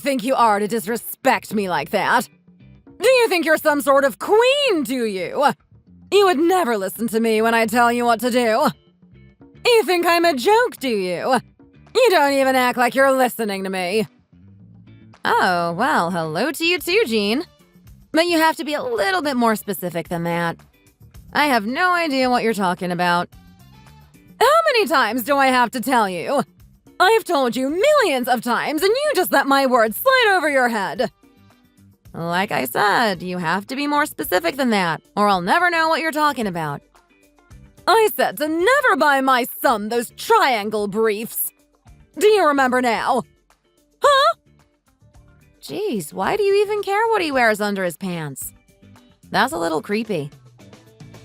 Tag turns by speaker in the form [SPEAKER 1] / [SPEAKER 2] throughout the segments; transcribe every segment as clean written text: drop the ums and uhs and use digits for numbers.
[SPEAKER 1] think you are to disrespect me like that? Do you think you're some sort of queen, do you? You would never listen to me when I tell you what to do. You think I'm a joke, do you? You don't even act like you're listening to me. Oh, well, hello to you too, Jean. But you have to be a little bit more specific than that. I have no idea what you're talking about. How many times do I have to tell you? I've told you millions of times, and you just let my words slide over your head. Like I said, you have to be more specific than that, or I'll never know what you're talking about. I said to never buy my son those triangle briefs. Do you remember now? Huh? Jeez, why do you even care what he wears under his pants? That's a little creepy.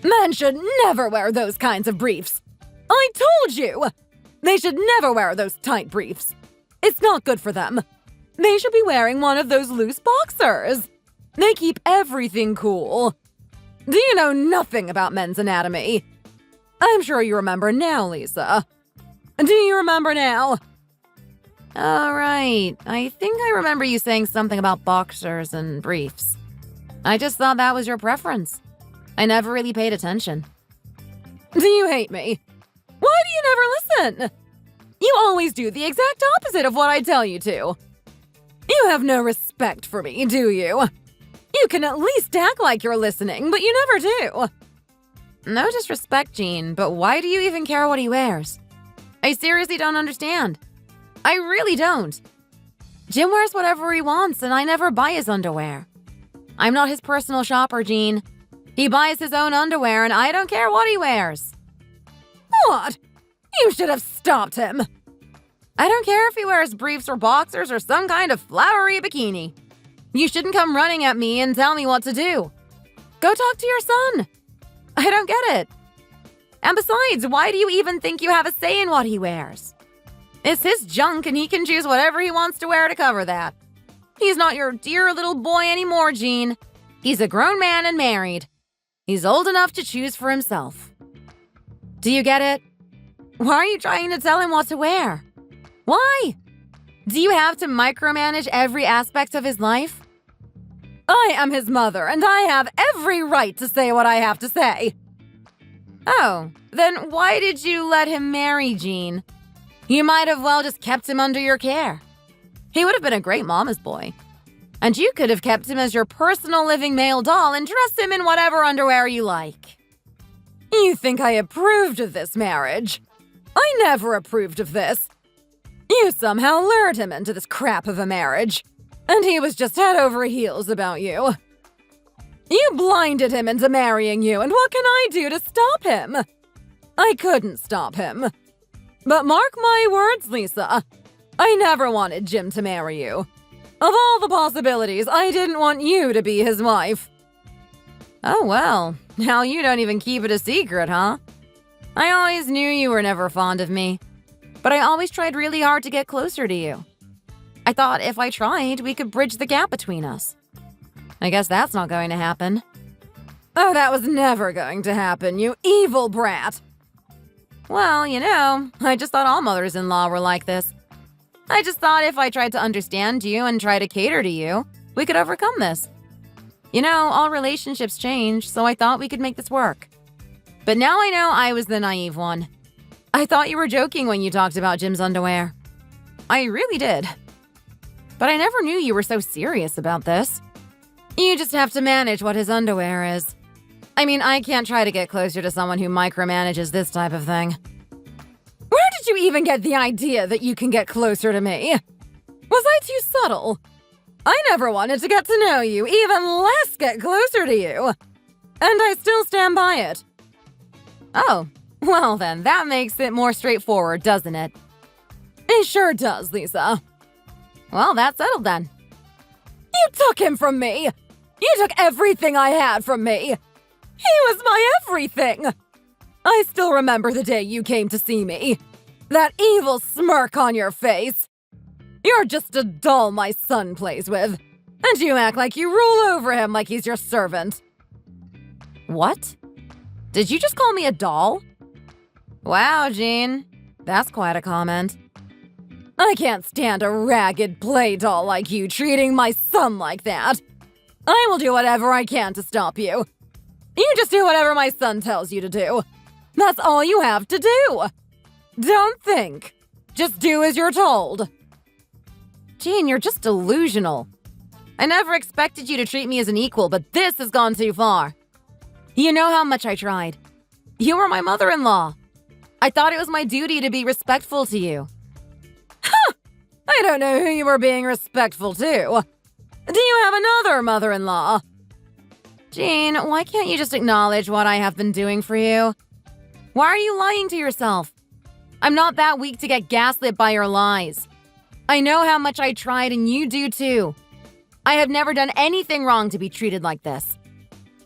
[SPEAKER 1] Men should never wear those kinds of briefs. I told you! They should never wear those tight briefs. It's not good for them. They should be wearing one of those loose boxers. They keep everything cool. Do you know nothing about men's anatomy? I'm sure you remember now, Lisa. Do you remember now? All right. I think I remember you saying something about boxers and briefs. I just thought that was your preference. I never really paid attention. Do you hate me? Why do you never listen? You always do the exact opposite of what I tell you to. You have no respect for me, do you? You can at least act like you're listening, but you never do. No disrespect, Jean, but why do you even care what he wears? I seriously don't understand. I really don't. Jim wears whatever he wants, and I never buy his underwear. I'm not his personal shopper, Jean. He buys his own underwear, and I don't care what he wears. What? You should have stopped him. I don't care if he wears briefs or boxers or some kind of flowery bikini. You shouldn't come running at me and tell me what to do. Go talk to your son. I don't get it. And besides, why do you even think you have a say in what he wears? It's his junk and he can choose whatever he wants to wear to cover that. He's not your dear little boy anymore, Jean. He's a grown man and married. He's old enough to choose for himself. Do you get it? Why are you trying to tell him what to wear? Why? Do you have to micromanage every aspect of his life? I am his mother, and I have every right to say what I have to say. Oh, then why did you let him marry Jean? You might have well just kept him under your care. He would have been a great mama's boy. And you could have kept him as your personal living male doll and dressed him in whatever underwear you like. You think I approved of this marriage? I never approved of this. You somehow lured him into this crap of a marriage, and he was just head over heels about you. You blinded him into marrying you, and what can I do to stop him? I couldn't stop him. But mark my words, Lisa. I never wanted Jim to marry you. Of all the possibilities, I didn't want you to be his wife. Oh well, now you don't even keep it a secret, huh? I always knew you were never fond of me, but I always tried really hard to get closer to you. I thought if I tried, we could bridge the gap between us. I guess that's not going to happen. Oh, that was never going to happen, you evil brat. Well, you know, I just thought all mothers-in-law were like this. I just thought if I tried to understand you and try to cater to you, we could overcome this. You know, all relationships change, so I thought we could make this work. But now I know I was the naive one. I thought you were joking when you talked about Jim's underwear. I really did. But I never knew you were so serious about this. You just have to manage what his underwear is. I mean, I can't try to get closer to someone who micromanages this type of thing. Where did you even get the idea that you can get closer to me? Was I too subtle? I never wanted to get to know you, even less get closer to you. And I still stand by it. Oh, well then, that makes it more straightforward, doesn't it? It sure does, Lisa. Well, that's settled then. You took him from me! You took everything I had from me! He was my everything! I still remember the day you came to see me. That evil smirk on your face. You're just a doll my son plays with, and you act like you rule over him like he's your servant. What? Did you just call me a doll? Wow, Jean. That's quite a comment. I can't stand a ragged play doll like you treating my son like that. I will do whatever I can to stop you. You just do whatever my son tells you to do. That's all you have to do. Don't think. Just do as you're told. Jean, you're just delusional. I never expected you to treat me as an equal, but this has gone too far. You know how much I tried. You were my mother-in-law. I thought it was my duty to be respectful to you. Huh! I don't know who you were being respectful to. Do you have another mother-in-law? Jean, why can't you just acknowledge what I have been doing for you? Why are you lying to yourself? I'm not that weak to get gaslit by your lies. I know how much I tried and you do too. I have never done anything wrong to be treated like this.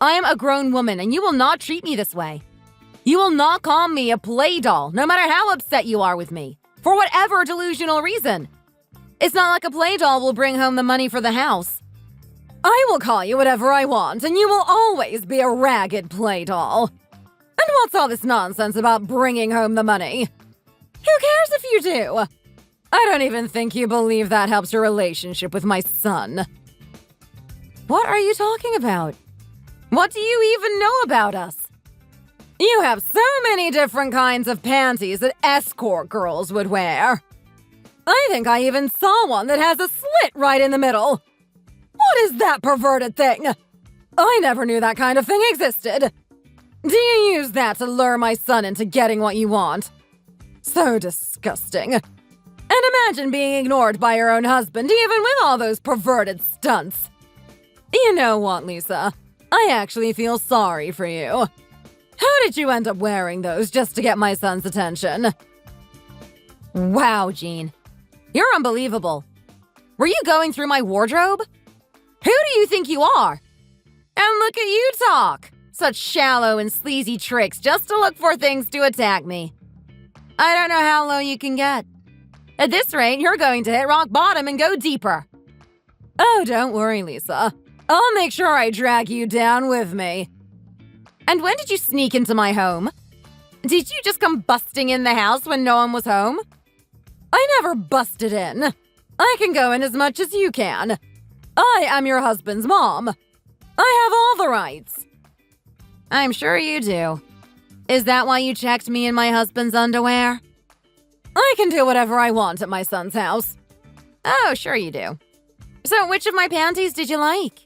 [SPEAKER 1] I am a grown woman and you will not treat me this way. You will not call me a play doll, no matter how upset you are with me, for whatever delusional reason. It's not like a play doll will bring home the money for the house. I will call you whatever I want, and you will always be a ragged play doll. And what's all this nonsense about bringing home the money? Who cares if you do? I don't even think you believe that helps your relationship with my son. What are you talking about? What do you even know about us? You have so many different kinds of panties that escort girls would wear. I think I even saw one that has a slit right in the middle. What is that perverted thing? I never knew that kind of thing existed. Do you use that to lure my son into getting what you want? So disgusting. And imagine being ignored by your own husband, even with all those perverted stunts. You know what, Lisa? I actually feel sorry for you. How did you end up wearing those just to get my son's attention? Wow, Jean. You're unbelievable. Were you going through my wardrobe? Who do you think you are? And look at you talk. Such shallow and sleazy tricks just to look for things to attack me. I don't know how low you can get. At this rate, you're going to hit rock bottom and go deeper. Oh, don't worry, Lisa. I'll make sure I drag you down with me. And when did you sneak into my home? Did you just come busting in the house when no one was home? I never busted in. I can go in as much as you can. I am your husband's mom. I have all the rights. I'm sure you do. Is that why you checked me in my husband's underwear? I can do whatever I want at my son's house. Oh, sure you do. So which of my panties did you like?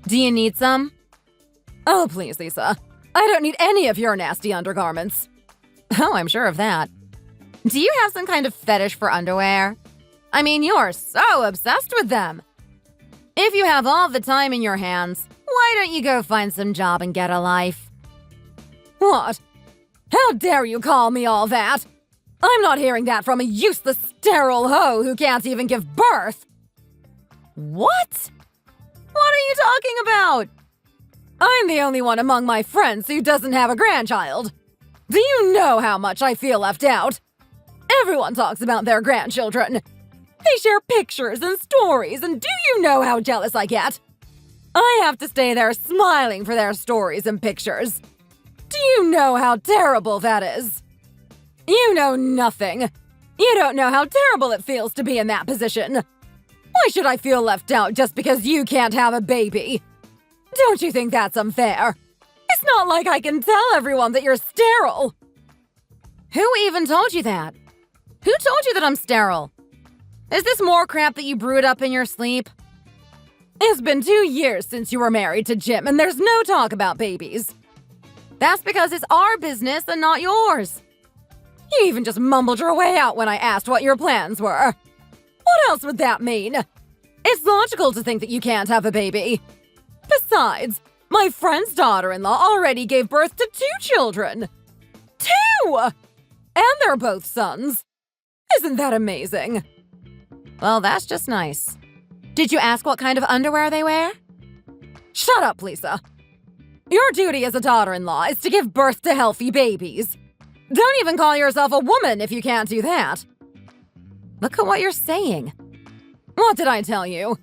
[SPEAKER 1] Do you need some? Oh, please, Lisa. I don't need any of your nasty undergarments. Oh, I'm sure of that. Do you have some kind of fetish for underwear? I mean, you're so obsessed with them. If you have all the time in your hands, why don't you go find some job and get a life? What? How dare you call me all that? I'm not hearing that from a useless, sterile hoe who can't even give birth. What? What are you talking about? I'm the only one among my friends who doesn't have a grandchild. Do you know how much I feel left out? Everyone talks about their grandchildren. They share pictures and stories, and do you know how jealous I get? I have to stay there smiling for their stories and pictures. Do you know how terrible that is? You know nothing. You don't know how terrible it feels to be in that position. Why should I feel left out just because you can't have a baby? Don't you think that's unfair? It's not like I can tell everyone that you're sterile. Who even told you that? Who told you that I'm sterile? Is this more crap that you brewed up in your sleep? It's been 2 years since you were married to Jim, and there's no talk about babies. That's because it's our business and not yours. You even just mumbled your way out when I asked what your plans were. What else would that mean? It's logical to think that you can't have a baby. Besides, my friend's daughter-in-law already gave birth to 2 children. 2! And they're both sons. Isn't that amazing? Well, that's just nice. Did you ask what kind of underwear they wear? Shut up, Lisa. Your duty as a daughter-in-law is to give birth to healthy babies. Don't even call yourself a woman if you can't do that. Look at what you're saying. What did I tell you?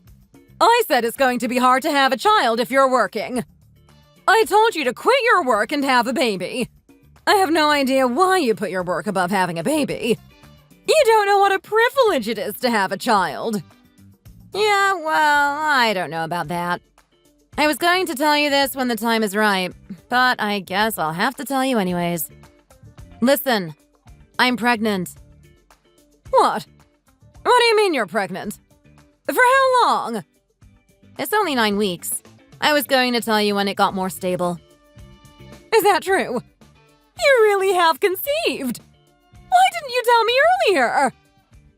[SPEAKER 1] I said it's going to be hard to have a child if you're working. I told you to quit your work and have a baby. I have no idea why you put your work above having a baby. You don't know what a privilege it is to have a child. Yeah, well, I don't know about that. I was going to tell you this when the time is right, but I guess I'll have to tell you anyways. Listen, I'm pregnant. What? What do you mean you're pregnant? For how long? It's only 9 weeks. I was going to tell you when it got more stable. Is that true? You really have conceived. Why didn't you tell me earlier?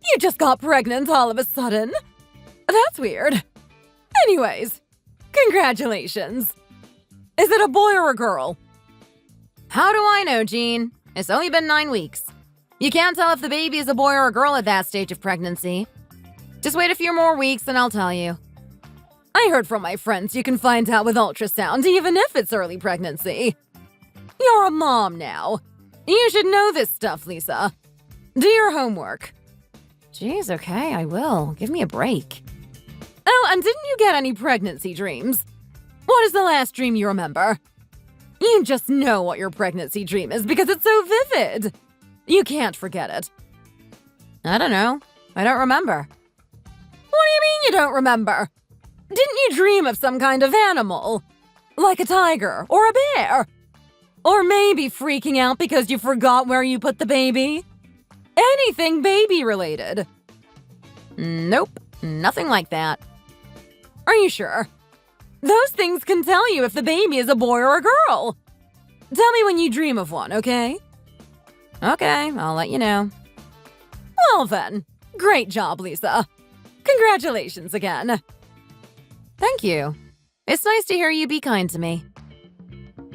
[SPEAKER 1] You just got pregnant all of a sudden. That's weird. Anyways, congratulations. Is it a boy or a girl? How do I know, Jean? It's only been 9 weeks. You can't tell if the baby is a boy or a girl at that stage of pregnancy. Just wait a few more weeks and I'll tell you. I heard from my friends you can find out with ultrasound even if it's early pregnancy. You're a mom now. You should know this stuff, Lisa. Do your homework. Jeez, okay, I will. Give me a break. Oh, and didn't you get any pregnancy dreams? What is the last dream you remember? You just know what your pregnancy dream is because it's so vivid. You can't forget it. I don't know. I don't remember. What do you mean you don't remember? Didn't you dream of some kind of animal? Like a tiger or a bear? Or maybe freaking out because you forgot where you put the baby? Anything baby-related? Nope, nothing like that. Are you sure? Those things can tell you if the baby is a boy or a girl. Tell me when you dream of one, okay? Okay, I'll let you know. Well then, great job, Lisa. Congratulations again. Thank you. It's nice to hear you be kind to me.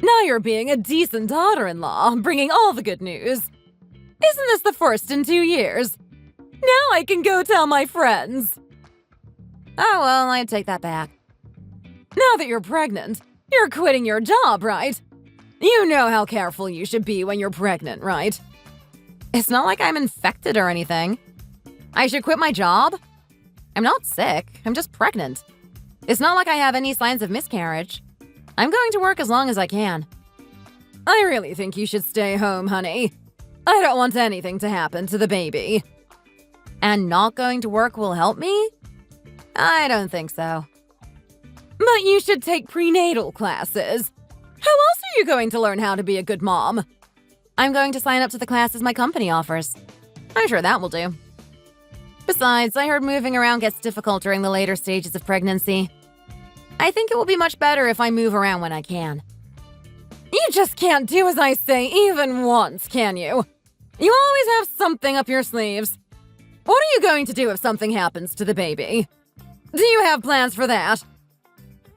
[SPEAKER 1] Now you're being a decent daughter-in-law, bringing all the good news. Isn't this the first in 2 years? Now I can go tell my friends. Oh, well, I take that back. Now that you're pregnant, you're quitting your job, right? You know how careful you should be when you're pregnant, right? It's not like I'm infected or anything. I should quit my job? I'm not sick, I'm just pregnant. It's not like I have any signs of miscarriage. I'm going to work as long as I can. I really think you should stay home, honey. I don't want anything to happen to the baby. And not going to work will help me? I don't think so. But you should take prenatal classes. How else are you going to learn how to be a good mom? I'm going to sign up to the classes my company offers. I'm sure that will do. Besides, I heard moving around gets difficult during the later stages of pregnancy. I think it will be much better if I move around when I can. You just can't do as I say even once, can you? You always have something up your sleeves. What are you going to do if something happens to the baby? Do you have plans for that?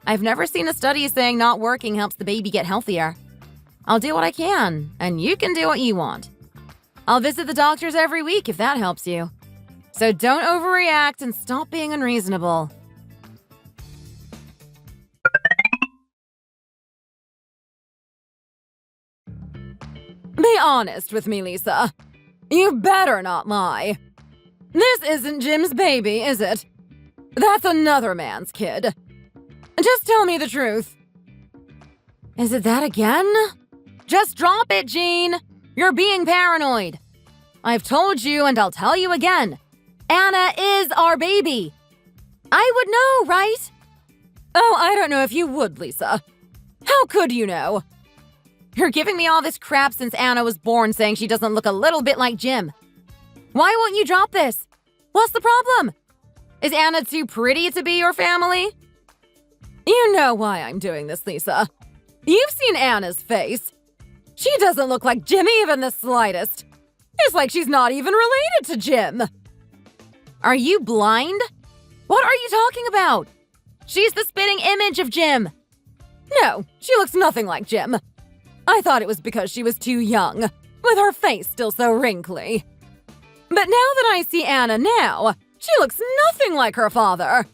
[SPEAKER 1] I've never seen a study saying not working helps the baby get healthier. I'll do what I can, and you can do what you want. I'll visit the doctors every week if that helps you. So don't overreact and stop being unreasonable. Be honest with me, Lisa. You better not lie. This isn't Jim's baby, is it? That's another man's kid. Just tell me the truth. Is it that again? Just drop it, Jean. You're being paranoid. I've told you and I'll tell you again. Anna is our baby. I would know, right? Oh, I don't know if you would, Lisa. How could you know? You're giving me all this crap since Anna was born saying she doesn't look a little bit like Jim. Why won't you drop this? What's the problem? Is Anna too pretty to be your family? You know why I'm doing this, Lisa. You've seen Anna's face. She doesn't look like Jim even the slightest. It's like she's not even related to Jim. Are you blind? What are you talking about? She's the spitting image of Jim. No, she looks nothing like Jim. I thought it was because she was too young, with her face still so wrinkly. But now that I see Anna now, she looks nothing like her father.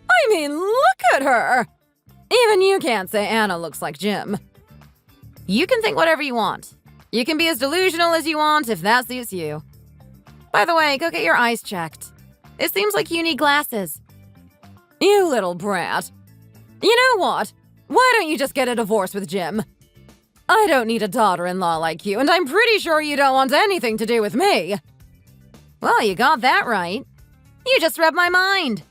[SPEAKER 1] I mean, look at her. Even you can't say Anna looks like Jim. You can think whatever you want. You can be as delusional as you want if that suits you. By the way, go get your eyes checked. It seems like you need glasses. You little brat. You know what? Why don't you just get a divorce with Jim? I don't need a daughter-in-law like you, and I'm pretty sure you don't want anything to do with me. Well, you got that right. You just read my mind.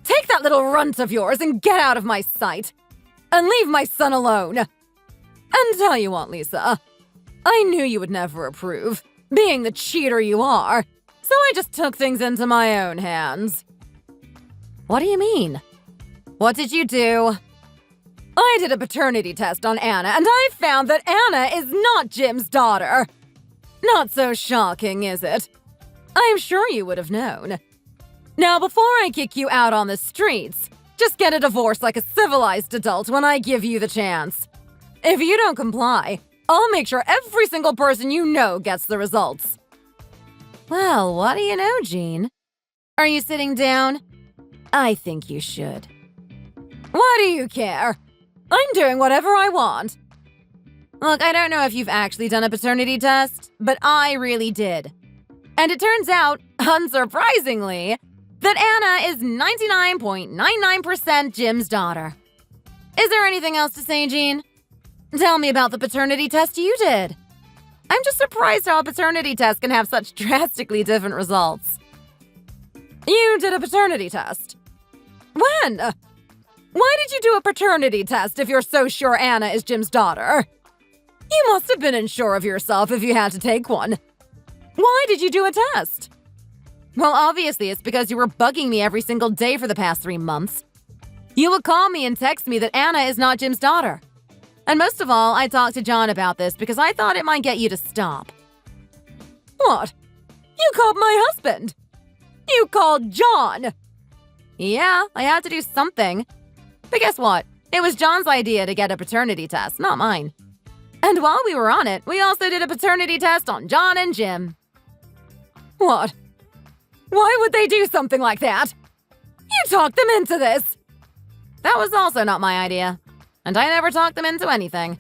[SPEAKER 1] Take that little runt of yours and get out of my sight. And leave my son alone. And tell you what, Lisa, I knew you would never approve, being the cheater you are, so I just took things into my own hands. What do you mean? What did you do? I did a paternity test on Anna, and I found that Anna is not Jim's daughter. Not so shocking, is it? I'm sure you would have known. Now, before I kick you out on the streets, just get a divorce like a civilized adult when I give you the chance. If you don't comply, I'll make sure every single person you know gets the results. Well, what do you know, Jean? Are you sitting down? I think you should. Why do you care? I'm doing whatever I want. Look, I don't know if you've actually done a paternity test, but I really did. And it turns out, unsurprisingly, that Anna is 99.99% Jim's daughter. Is there anything else to say, Jean? Tell me about the paternity test you did. I'm just surprised how a paternity test can have such drastically different results. You did a paternity test? When? Why did you do a paternity test if you're so sure Anna is Jim's daughter? You must have been unsure of yourself if you had to take one. Why did you do a test? Well, obviously it's because you were bugging me every single day for the past 3 months. You would call me and text me that Anna is not Jim's daughter. And most of all, I talked to John about this because I thought it might get you to stop. What? You called my husband? You called John? Yeah, I had to do something. But guess what? It was John's idea to get a paternity test, not mine. And while we were on it, we also did a paternity test on John and Jim. What? Why would they do something like that? You talked them into this. That was also not my idea. And I never talked them into anything.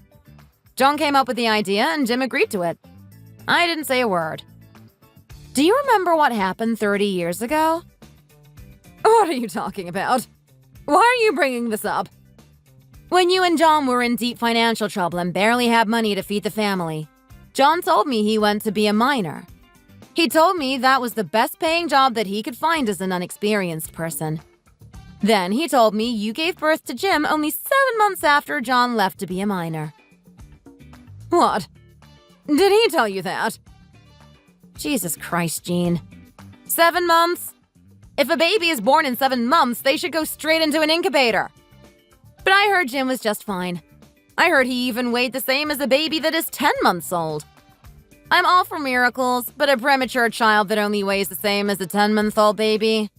[SPEAKER 1] John came up with the idea and Jim agreed to it. I didn't say a word. Do you remember what happened 30 years ago? What are you talking about? Why are you bringing this up? When you and John were in deep financial trouble and barely had money to feed the family, John told me he went to be a miner. He told me that was the best paying job that he could find as an unexperienced person. Then he told me you gave birth to Jim only 7 months after John left to be a miner. What? Did he tell you that? Jesus Christ, Jean. 7 months? If a baby is born in 7 months, they should go straight into an incubator. But I heard Jim was just fine. I heard he even weighed the same as a baby that is 10 months old. I'm all for miracles, but a premature child that only weighs the same as a 10-month-old baby?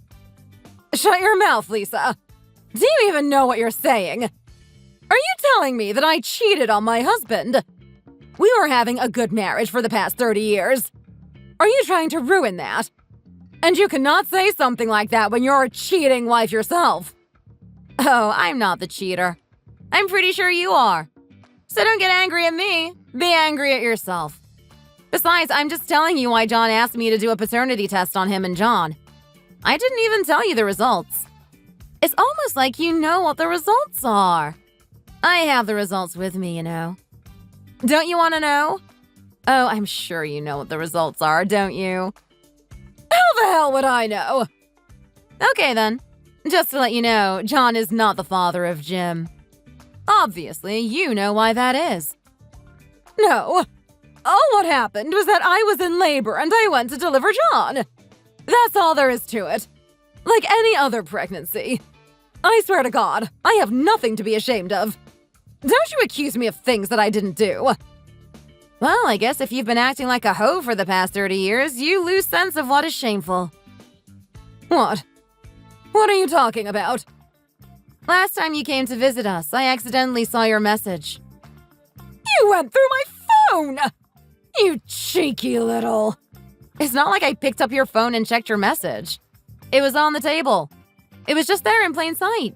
[SPEAKER 1] Shut your mouth, Lisa. Do you even know what you're saying? Are you telling me that I cheated on my husband? We were having a good marriage for the past 30 years. Are you trying to ruin that? And you cannot say something like that when you're a cheating wife yourself. Oh, I'm not the cheater. I'm pretty sure you are. So don't get angry at me. Be angry at yourself. Besides, I'm just telling you why John asked me to do a paternity test on him and John. I didn't even tell you the results. It's almost like you know what the results are. I have the results with me, you know. Don't you want to know? Oh, I'm sure you know what the results are, don't you? How the hell would I know? Okay, then. Just to let you know, John is not the father of Jim. Obviously, you know why that is. No. All what happened was that I was in labor and I went to deliver John. That's all there is to it. Like any other pregnancy. I swear to God, I have nothing to be ashamed of. Don't you accuse me of things that I didn't do. Well, I guess if you've been acting like a hoe for the past 30 years, you lose sense of what is shameful. What? What are you talking about? Last time you came to visit us, I accidentally saw your message. You went through my phone! You cheeky little... It's not like I picked up your phone and checked your message. It was on the table. It was just there in plain sight.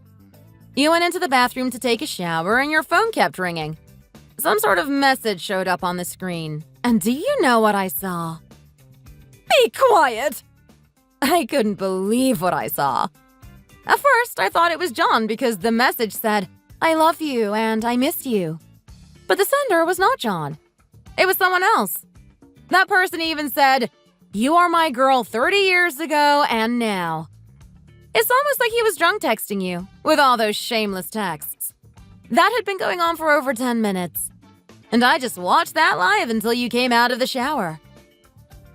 [SPEAKER 1] You went into the bathroom to take a shower and your phone kept ringing. Some sort of message showed up on the screen. And do you know what I saw? Be quiet! I couldn't believe what I saw. At first, I thought it was John because the message said, "I love you and I miss you." But the sender was not John. It was someone else. That person even said, You are my girl 30 years ago and now. It's almost like he was drunk texting you, with all those shameless texts. That had been going on for over 10 minutes. And I just watched that live until you came out of the shower.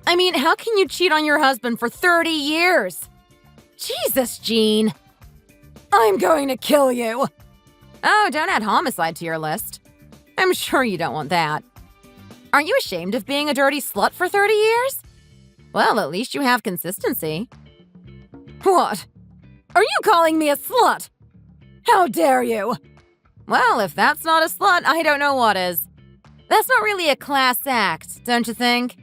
[SPEAKER 1] I mean, how can you cheat on your husband for 30 years? Jesus, Jean. I'm going to kill you. Oh, don't add homicide to your list. I'm sure you don't want that. Aren't you ashamed of being a dirty slut for 30 years? Well, at least you have consistency. What? Are you calling me a slut? How dare you? Well, if that's not a slut, I don't know what is. That's not really a class act, don't you think?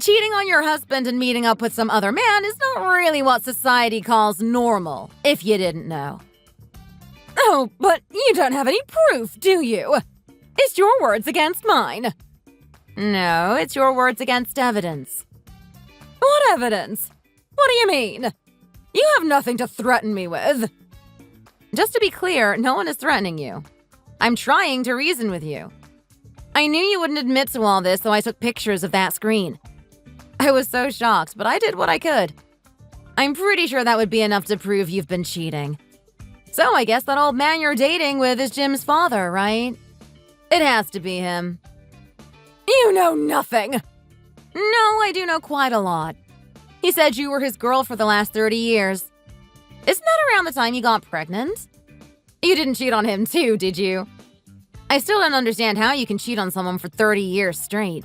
[SPEAKER 1] Cheating on your husband and meeting up with some other man is not really what society calls normal, if you didn't know. Oh, but you don't have any proof, do you? It's your words against mine. No, it's your words against evidence. What evidence? What do you mean? You have nothing to threaten me with. Just to be clear, no one is threatening you. I'm trying to reason with you. I knew you wouldn't admit to all this, so I took pictures of that screen. I was so shocked, but I did what I could. I'm pretty sure that would be enough to prove you've been cheating. So I guess that old man you're dating with is Jim's father, right? It has to be him. You know nothing. No, I do know quite a lot. He said you were his girl for the last 30 years. Isn't that around the time you got pregnant? You didn't cheat on him too, did you? I still don't understand how you can cheat on someone for 30 years straight.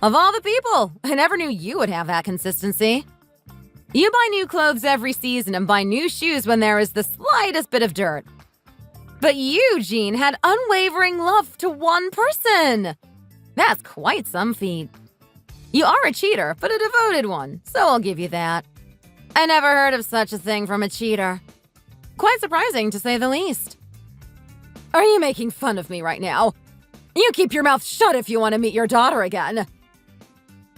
[SPEAKER 1] Of all the people, I never knew you would have that consistency. You buy new clothes every season and buy new shoes when there is the slightest bit of dirt. But you, Jean, had unwavering love to one person. That's quite some feat. You are a cheater, but a devoted one, so I'll give you that. I never heard of such a thing from a cheater. Quite surprising, to say the least. Are you making fun of me right now? You keep your mouth shut if you want to meet your daughter again.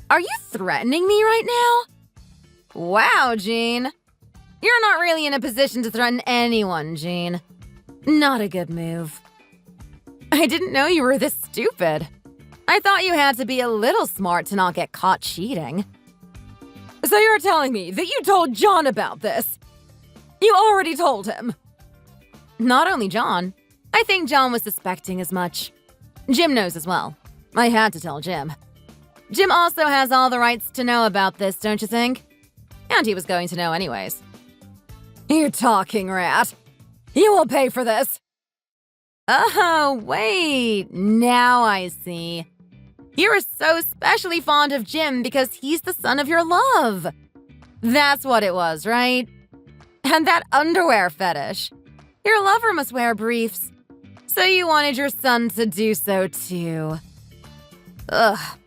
[SPEAKER 1] Are you threatening me right now? Wow, Jean. You're not really in a position to threaten anyone, Jean. Not a good move. I didn't know you were this stupid. I thought you had to be a little smart to not get caught cheating. So you're telling me that you told John about this? You already told him. Not only John. I think John was suspecting as much. Jim knows as well. I had to tell Jim. Jim also has all the rights to know about this, don't you think? And he was going to know anyways. You talking rat. You will pay for this. Oh, wait. Now I see. You are so especially fond of Jim because he's the son of your love. That's what it was, right? And that underwear fetish. Your lover must wear briefs. So you wanted your son to do so too. Ugh.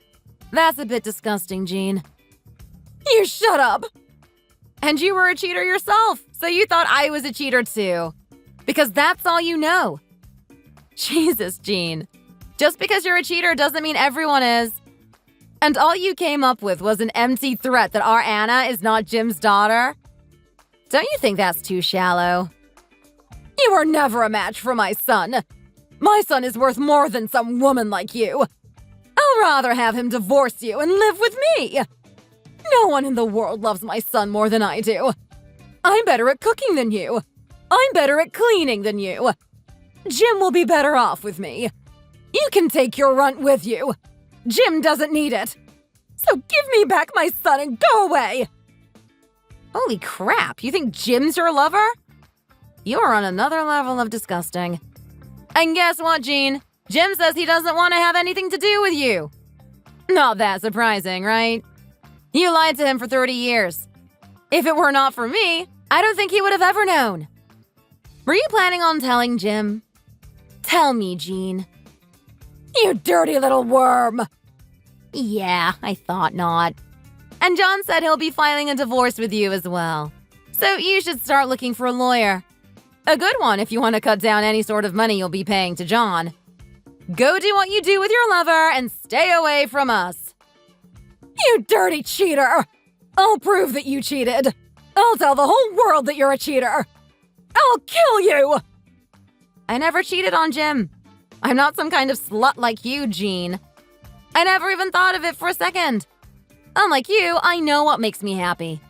[SPEAKER 1] That's a bit disgusting, Jean. You shut up! And you were a cheater yourself, so you thought I was a cheater too. Because that's all you know. Jesus, Jean. Just because you're a cheater doesn't mean everyone is. And all you came up with was an empty threat that our Anna is not Jim's daughter? Don't you think that's too shallow? You were never a match for my son. My son is worth more than some woman like you. I'll rather have him divorce you and live with me. No one in the world loves my son more than I do. I'm better at cooking than you. I'm better at cleaning than you. Jim will be better off with me. You can take your runt with you. Jim doesn't need it. So give me back my son and go away. Holy crap, you think Jim's your lover? You're on another level of disgusting. And guess what, Jean? Jim says he doesn't want to have anything to do with you. Not that surprising, right? You lied to him for 30 years. If it were not for me, I don't think he would have ever known. Were you planning on telling Jim? Tell me, Jean. You dirty little worm. Yeah, I thought not. And John said he'll be filing a divorce with you as well. So you should start looking for a lawyer. A good one if you want to cut down any sort of money you'll be paying to John. Go do what you do with your lover and stay away from us. You dirty cheater! I'll prove that you cheated. I'll tell the whole world that you're a cheater. I'll kill you! I never cheated on Jim. I'm not some kind of slut like you, Jean. I never even thought of it for a second. Unlike you, I know what makes me happy.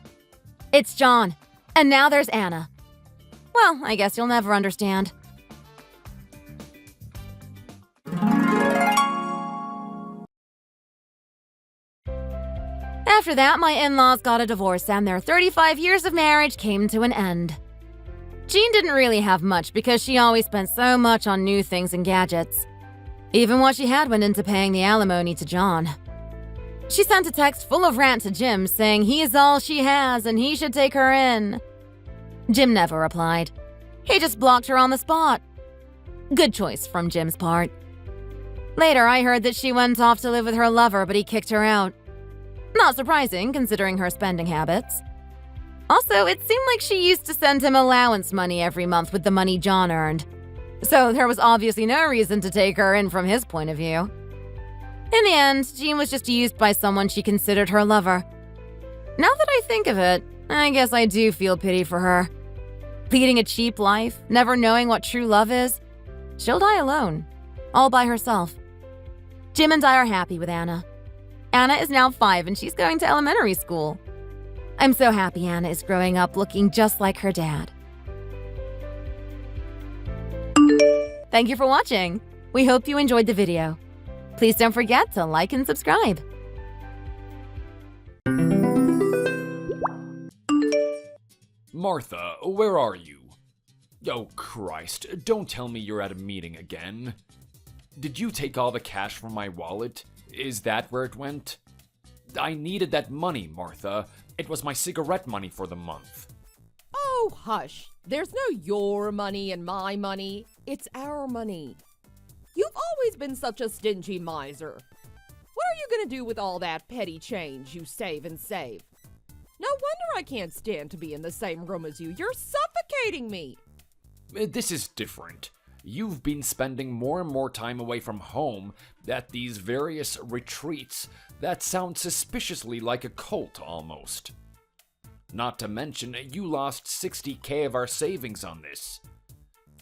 [SPEAKER 1] It's John. And now there's Anna. Well, I guess you'll never understand. After that, my in-laws got a divorce and their 35 years of marriage came to an end. Jean didn't really have much because she always spent so much on new things and gadgets. Even what she had went into paying the alimony to John. She sent a text full of rant to Jim saying he is all she has and he should take her in. Jim never replied. He just blocked her on the spot. Good choice from Jim's part. Later, I heard that she went off to live with her lover, but he kicked her out. Not surprising, considering her spending habits. Also, it seemed like she used to send him allowance money every month with the money John earned. So there was obviously no reason to take her in from his point of view. In the end, Jean was just used by someone she considered her lover. Now that I think of it, I guess I do feel pity for her. Leading a cheap life, never knowing what true love is. She'll die alone, all by herself. Jim and I are happy with Anna. Anna is now 5 and she's going to elementary school. I'm so happy Anna is growing up looking just like her dad. Thank you for watching. We hope you enjoyed the video. Please don't forget to like and subscribe.
[SPEAKER 2] Martha, where are you? Oh, Christ, don't tell me you're at a meeting again. Did you take all the cash from my wallet? Is that where it went? I needed that money, Martha. It was my cigarette money for the month.
[SPEAKER 3] Oh, hush. There's no your money and my money. It's our money. You've always been such a stingy miser. What are you going to do with all that petty change you save and save? No wonder I can't stand to be in the same room as you. You're suffocating me.
[SPEAKER 2] This is different. You've been spending more and more time away from home at these various retreats that sound suspiciously like a cult almost. Not to mention, you lost 60K of our savings on this.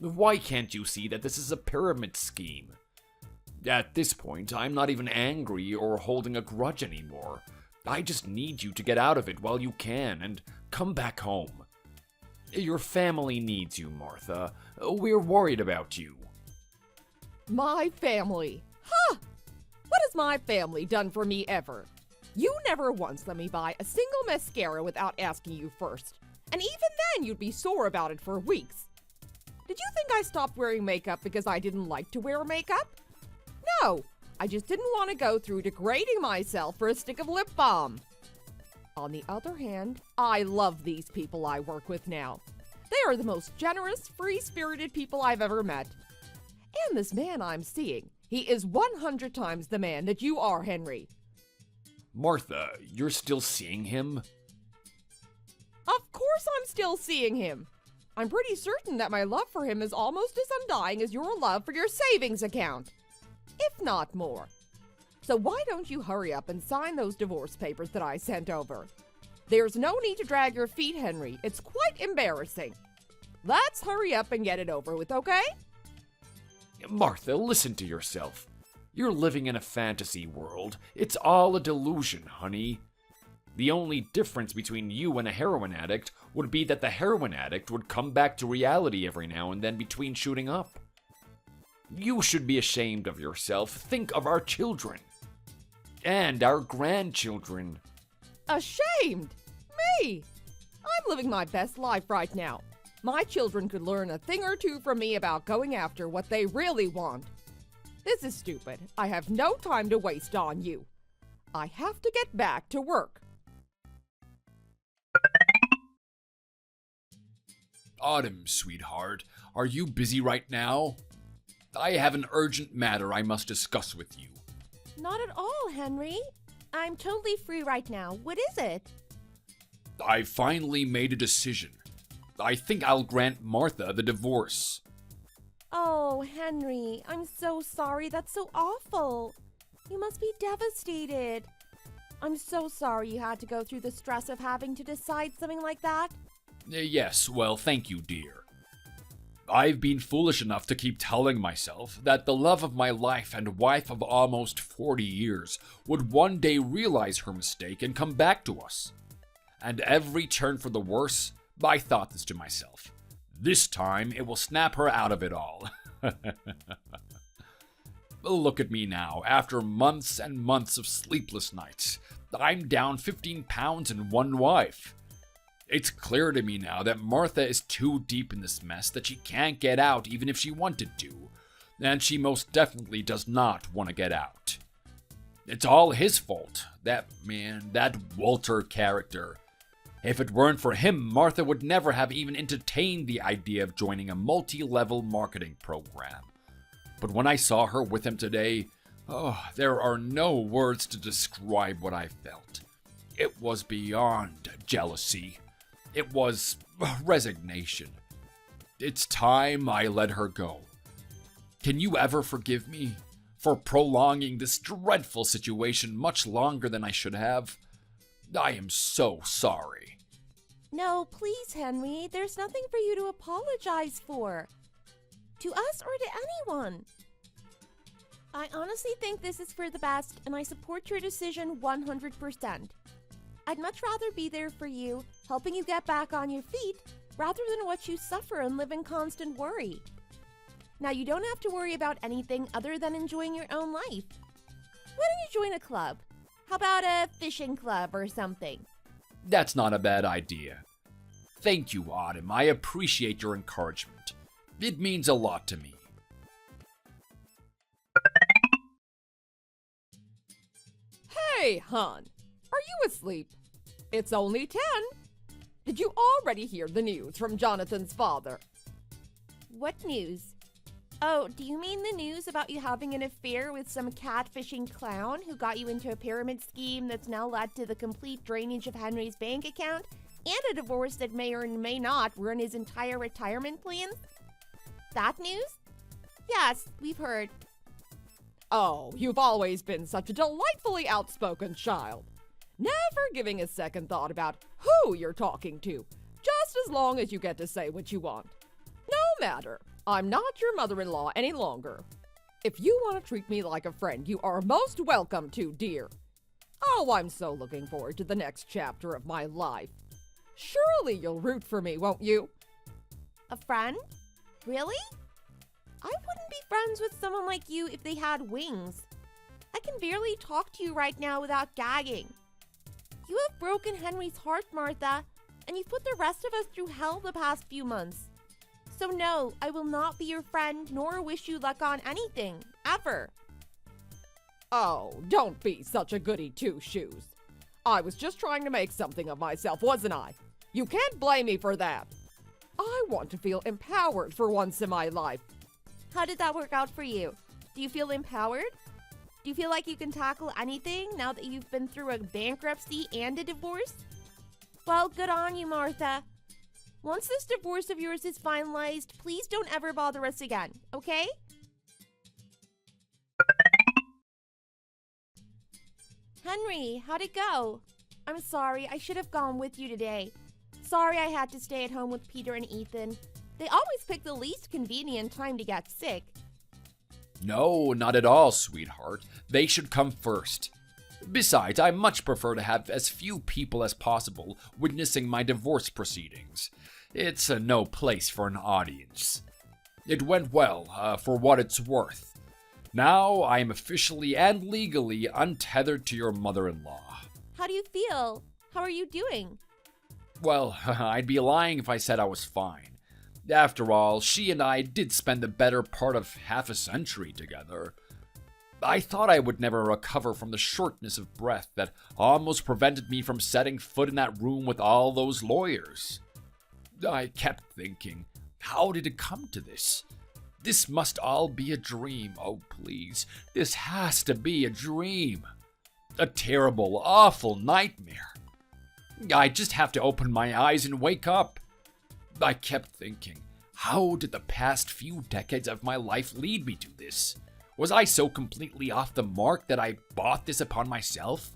[SPEAKER 2] Why can't you see that this is a pyramid scheme? At this point, I'm not even angry or holding a grudge anymore. I just need you to get out of it while you can and come back home. Your family needs you, Martha. We're worried about you.
[SPEAKER 3] My family? Huh! What has my family done for me ever? You never once let me buy a single mascara without asking you first. And even then, you'd be sore about it for weeks. Did you think I stopped wearing makeup because I didn't like to wear makeup? No, I just didn't want to go through degrading myself for a stick of lip balm. On the other hand, I love these people I work with now. They are the most generous, free-spirited people I've ever met. And this man I'm seeing, he is 100 times the man that you are, Henry.
[SPEAKER 2] Martha, you're still seeing him?
[SPEAKER 3] Of course I'm still seeing him. I'm pretty certain that my love for him is almost as undying as your love for your savings account, if not more. So why don't you hurry up and sign those divorce papers that I sent over? There's no need to drag your feet, Henry. It's quite embarrassing. Let's hurry up and get it over with, okay?
[SPEAKER 2] Martha, listen to yourself. You're living in a fantasy world. It's all a delusion, honey. The only difference between you and a heroin addict would be that the heroin addict would come back to reality every now and then between shooting up. You should be ashamed of yourself. Think of our children. And our grandchildren.
[SPEAKER 3] Ashamed? Me? I'm living my best life right now. My children could learn a thing or two from me about going after what they really want. This is stupid. I have no time to waste on you. I have to get back to work.
[SPEAKER 2] Autumn, sweetheart, are you busy right now? I have an urgent matter I must discuss with you.
[SPEAKER 4] Not at all, Henry. I'm totally free right now. What is it?
[SPEAKER 2] I finally made a decision. I think I'll grant Martha the divorce.
[SPEAKER 4] Oh, Henry, I'm so sorry. That's so awful. You must be devastated. I'm so sorry you had to go through the stress of having to decide something like that.
[SPEAKER 2] Yes, well, thank you, dear. I've been foolish enough to keep telling myself that the love of my life and wife of almost 40 years would one day realize her mistake and come back to us. And every turn for the worse, I thought this to myself. This time, it will snap her out of it all. Look at me now, after months and months of sleepless nights. I'm down 15 pounds and one wife. It's clear to me now that Martha is too deep in this mess that she can't get out even if she wanted to. And she most definitely does not want to get out. It's all his fault. That Walter character. If it weren't for him, Martha would never have even entertained the idea of joining a multi-level marketing program. But when I saw her with him today, there are no words to describe what I felt. It was beyond jealousy. It was resignation. It's time I let her go. Can you ever forgive me for prolonging this dreadful situation much longer than I should have? I am so sorry.
[SPEAKER 4] No, please, Henry. There's nothing for you to apologize for. To us or to anyone. I honestly think this is for the best, and I support your decision 100%. I'd much rather be there for you, helping you get back on your feet, rather than watch you suffer and live in constant worry. Now, you don't have to worry about anything other than enjoying your own life. Why don't you join a club? How about a fishing club or something?
[SPEAKER 2] That's not a bad idea. Thank you, Autumn. I appreciate your encouragement. It means a lot to me.
[SPEAKER 3] Hey, hon. Are you asleep? It's only 10. Did you already hear the news from Jonathan's father?
[SPEAKER 4] What news? Oh, do you mean the news about you having an affair with some catfishing clown who got you into a pyramid scheme that's now led to the complete drainage of Henry's bank account and a divorce that may or may not ruin his entire retirement plans? That news? Yes, we've heard.
[SPEAKER 3] Oh, you've always been such a delightfully outspoken child. Never giving a second thought about who you're talking to, just as long as you get to say what you want. No matter. I'm not your mother-in-law any longer. If you want to treat me like a friend, you are most welcome to, dear. Oh, I'm so looking forward to the next chapter of my life. Surely you'll root for me, won't you?
[SPEAKER 4] A friend? Really? I wouldn't be friends with someone like you if they had wings. I can barely talk to you right now without gagging. You have broken Henry's heart, Martha, and you've put the rest of us through hell the past few months. So no, I will not be your friend nor wish you luck on anything, ever.
[SPEAKER 3] Oh, don't be such a goody two-shoes. I was just trying to make something of myself, wasn't I? You can't blame me for that. I want to feel empowered for once in my life.
[SPEAKER 4] How did that work out for you? Do you feel empowered? Do you feel like you can tackle anything now that you've been through a bankruptcy and a divorce? Well, good on you, Martha. Once this divorce of yours is finalized, please don't ever bother us again, okay? Henry, how'd it go? I'm sorry, I should have gone with you today. Sorry I had to stay at home with Peter and Ethan. They always pick the least convenient time to get sick.
[SPEAKER 2] No, not at all, sweetheart. They should come first. Besides, I much prefer to have as few people as possible witnessing my divorce proceedings. It's no place for an audience. It went well, for what it's worth. Now I am officially and legally untethered to your mother-in-law.
[SPEAKER 4] How do you feel? How are you doing?
[SPEAKER 2] Well, I'd be lying if I said I was fine. After all, she and I did spend the better part of half a century together. I thought I would never recover from the shortness of breath that almost prevented me from setting foot in that room with all those lawyers. I kept thinking, how did it come to this? This must all be a dream. Oh, please, this has to be a dream. A terrible, awful nightmare. I just have to open my eyes and wake up. I kept thinking, how did the past few decades of my life lead me to this? Was I so completely off the mark that I brought this upon myself?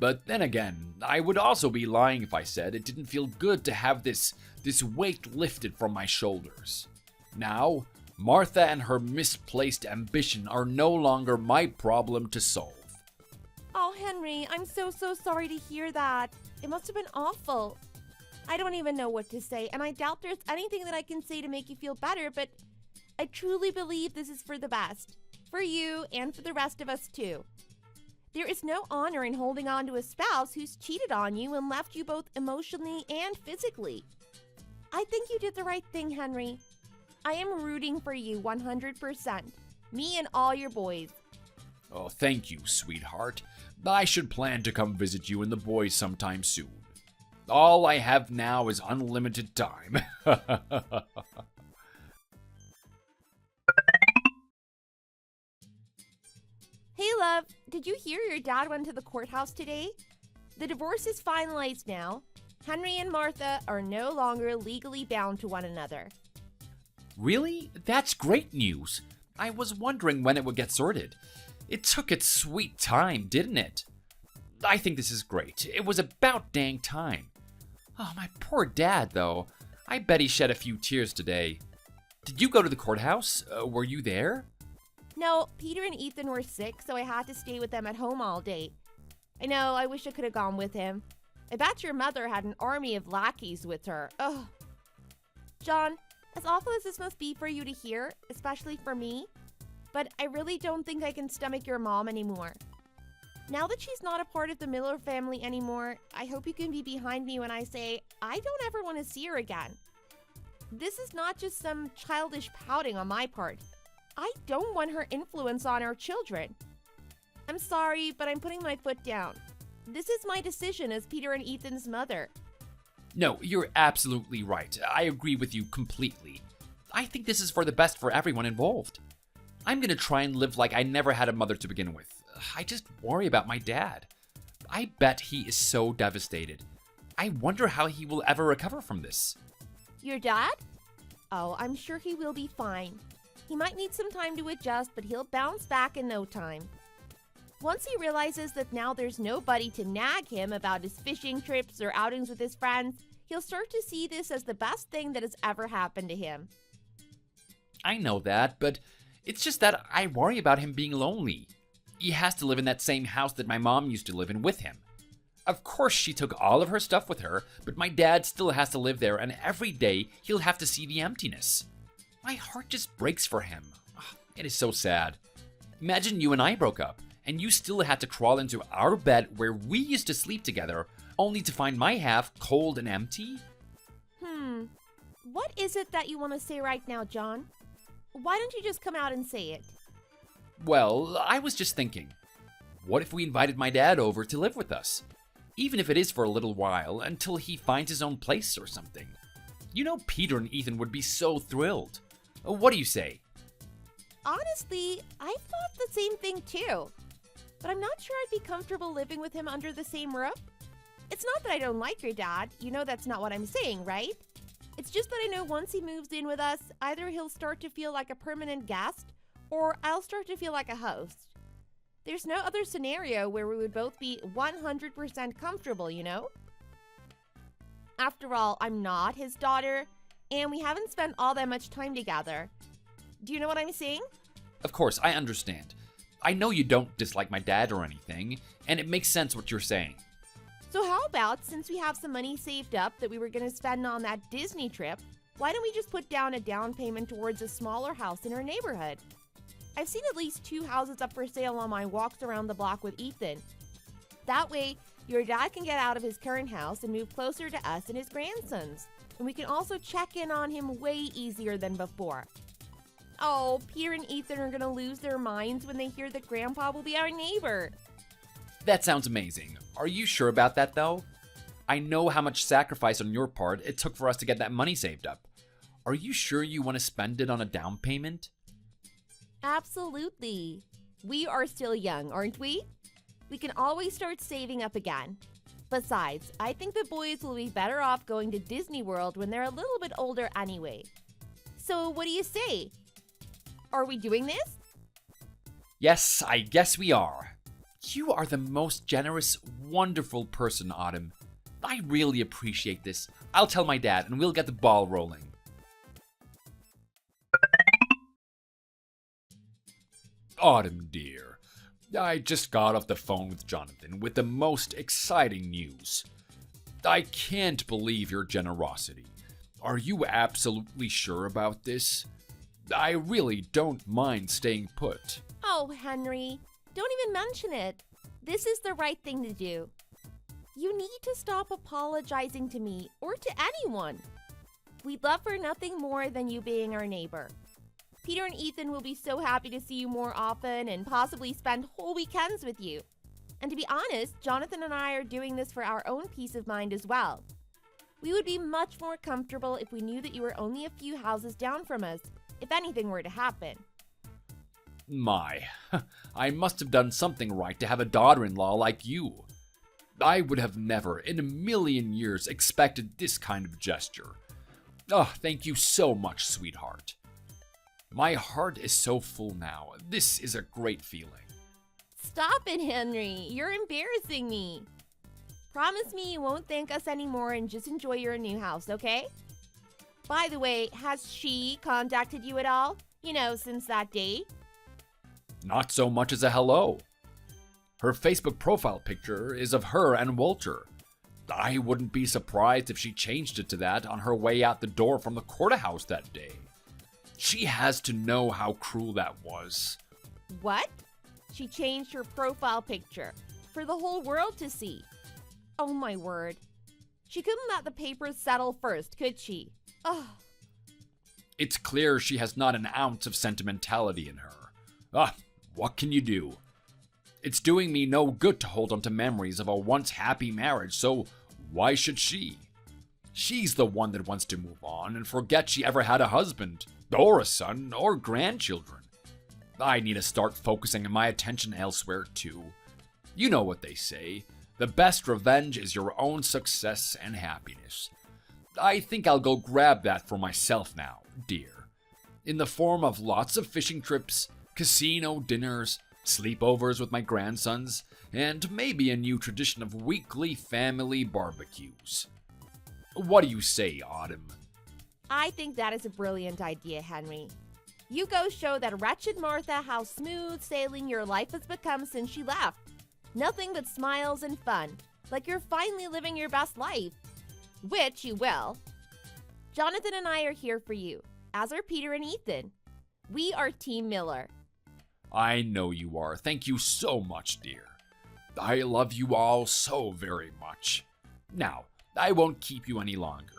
[SPEAKER 2] But then again, I would also be lying if I said it didn't feel good to have this weight lifted from my shoulders. Now, Martha and her misplaced ambition are no longer my problem to solve.
[SPEAKER 4] Oh, Henry, I'm so sorry to hear that. It must have been awful. I don't even know what to say, and I doubt there's anything that I can say to make you feel better, but I truly believe this is for the best. For you and for the rest of us, too. There is no honor in holding on to a spouse who's cheated on you and left you both emotionally and physically. I think you did the right thing, Henry. I am rooting for you 100%. Me and all your boys.
[SPEAKER 2] Oh, thank you, sweetheart. I should plan to come visit you and the boys sometime soon. All I have now is unlimited time.
[SPEAKER 4] Hey, love, did you hear your dad went to the courthouse today? The divorce is finalized now. Henry and Martha are no longer legally bound to one another.
[SPEAKER 2] Really? That's great news. I was wondering when it would get sorted. It took its sweet time, didn't it? I think this is great. It was about dang time. Oh, my poor dad, though. I bet he shed a few tears today. Did you go to the courthouse? Were you there?
[SPEAKER 4] No, Peter and Ethan were sick, so I had to stay with them at home all day. I know, I wish I could have gone with him. I bet your mother had an army of lackeys with her. Ugh. John, as awful as this must be for you to hear, especially for me, but I really don't think I can stomach your mom anymore. Now that she's not a part of the Miller family anymore, I hope you can be behind me when I say I don't ever want to see her again. This is not just some childish pouting on my part. I don't want her influence on our children. I'm sorry, but I'm putting my foot down. This is my decision as Peter and Ethan's mother.
[SPEAKER 2] No, you're absolutely right. I agree with you completely. I think this is for the best for everyone involved. I'm gonna try and live like I never had a mother to begin with. I just worry about my dad. I bet he is so devastated. I wonder how he will ever recover from this.
[SPEAKER 4] Your dad? Oh, I'm sure he will be fine. He might need some time to adjust, but he'll bounce back in no time. Once he realizes that now there's nobody to nag him about his fishing trips or outings with his friends, he'll start to see this as the best thing that has ever happened to him.
[SPEAKER 2] I know that, but it's just that I worry about him being lonely. He has to live in that same house that my mom used to live in with him. Of course, she took all of her stuff with her, but my dad still has to live there, and every day he'll have to see the emptiness. My heart just breaks for him. It is so sad. Imagine you and I broke up, and you still had to crawl into our bed where we used to sleep together, only to find my half cold and empty?
[SPEAKER 4] What is it that you want to say right now, John? Why don't you just come out and say it?
[SPEAKER 2] Well, I was just thinking, what if we invited my dad over to live with us? Even if it is for a little while, until he finds his own place or something. You know Peter and Ethan would be so thrilled. What do you say?
[SPEAKER 4] Honestly, I thought the same thing too. But I'm not sure I'd be comfortable living with him under the same roof. It's not that I don't like your dad. You know that's not what I'm saying, right? It's just that I know once he moves in with us, either he'll start to feel like a permanent guest, or I'll start to feel like a host. There's no other scenario where we would both be 100% comfortable, you know? After all, I'm not his daughter, and we haven't spent all that much time together. Do you know what I'm saying?
[SPEAKER 2] Of course, I understand. I know you don't dislike my dad or anything, and it makes sense what you're saying.
[SPEAKER 4] So how about, since we have some money saved up that we were going to spend on that Disney trip, why don't we just put down a down payment towards a smaller house in our neighborhood? I've seen at least 2 houses up for sale on my walks around the block with Ethan. That way, your dad can get out of his current house and move closer to us and his grandsons. And we can also check in on him way easier than before. Oh, Peter and Ethan are going to lose their minds when they hear that Grandpa will be our neighbor.
[SPEAKER 2] That sounds amazing. Are you sure about that, though? I know how much sacrifice on your part it took for us to get that money saved up. Are you sure you want to spend it on a down payment?
[SPEAKER 4] Absolutely. We are still young, aren't we? We can always start saving up again. Besides, I think the boys will be better off going to Disney World when they're a little bit older anyway. So what do you say? Are we doing this?
[SPEAKER 2] Yes, I guess we are.
[SPEAKER 5] You are the most generous, wonderful person, Autumn. I really appreciate this. I'll tell my dad and we'll get the ball rolling.
[SPEAKER 2] Autumn, dear, I just got off the phone with Jonathan with the most exciting news. I can't believe your generosity. Are you absolutely sure about this? I really don't mind staying put.
[SPEAKER 4] Oh, Henry, don't even mention it. This is the right thing to do. You need to stop apologizing to me or to anyone. We'd love for nothing more than you being our neighbor. Peter and Ethan will be so happy to see you more often and possibly spend whole weekends with you. And to be honest, Jonathan and I are doing this for our own peace of mind as well. We would be much more comfortable if we knew that you were only a few houses down from us, if anything were to happen.
[SPEAKER 2] My, I must have done something right to have a daughter-in-law like you. I would have never in a million years expected this kind of gesture. Oh, thank you so much, sweetheart. My heart is so full now. This is a great feeling.
[SPEAKER 4] Stop it, Henry. You're embarrassing me. Promise me you won't thank us anymore and just enjoy your new house, okay? By the way, has she contacted you at all? Since that date?
[SPEAKER 2] Not so much as a hello. Her Facebook profile picture is of her and Walter. I wouldn't be surprised if she changed it to that on her way out the door from the courthouse that day. She has to know how cruel that was.
[SPEAKER 4] What? She changed her profile picture for the whole world to see. Oh my word. She couldn't let the papers settle first, could she? Ugh.
[SPEAKER 2] It's clear she has not an ounce of sentimentality in her. What can you do? It's doing me no good to hold on to memories of a once happy marriage, so why should she? She's the one that wants to move on and forget she ever had a husband, or a son, or grandchildren. I need to start focusing my attention elsewhere too. You know what they say, the best revenge is your own success and happiness. I think I'll go grab that for myself now, dear. In the form of lots of fishing trips, casino dinners, sleepovers with my grandsons, and maybe a new tradition of weekly family barbecues. What do you say, Autumn?
[SPEAKER 4] I think that is a brilliant idea, Henry. You go show that wretched Martha how smooth sailing your life has become since she left. Nothing but smiles and fun, like you're finally living your best life. Which you will. Jonathan and I are here for you, as are Peter and Ethan. We are Team Miller.
[SPEAKER 2] I know you are. Thank you so much, dear. I love you all so very much. Now, I won't keep you any longer.